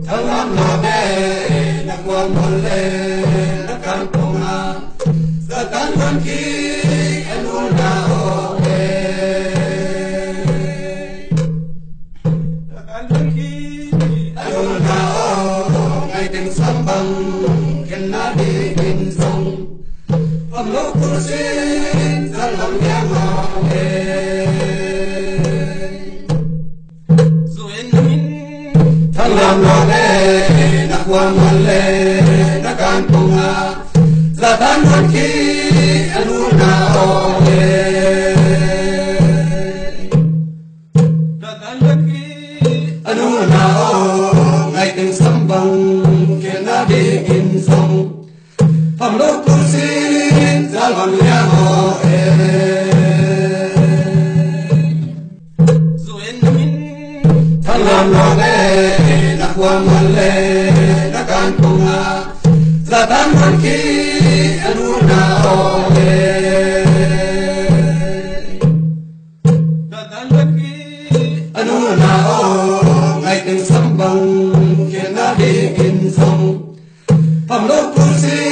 thằng làm nào bé nặc quan một lên nặc can công na giờ tan văn khí anh luôn nào anh luôn nào ngày tình sắm bằng khen na đi kinh sông âm lô cô xin ra lòng nhang họ thằng làm nào bé nặc quan một lên nặc can công na giờ tan văn khí anh luôn nào anh luôn nào ngày tình sắm bằng khen na đi kinh sông âm lô cô xin ra lòng nhang họ thằng làm nào bé nặc quan một lên nặc can công na giờ tan văn khí anh luôn nào anh luôn nào ngày tình sắm bằng khen na đi kinh sông âm lô cô xin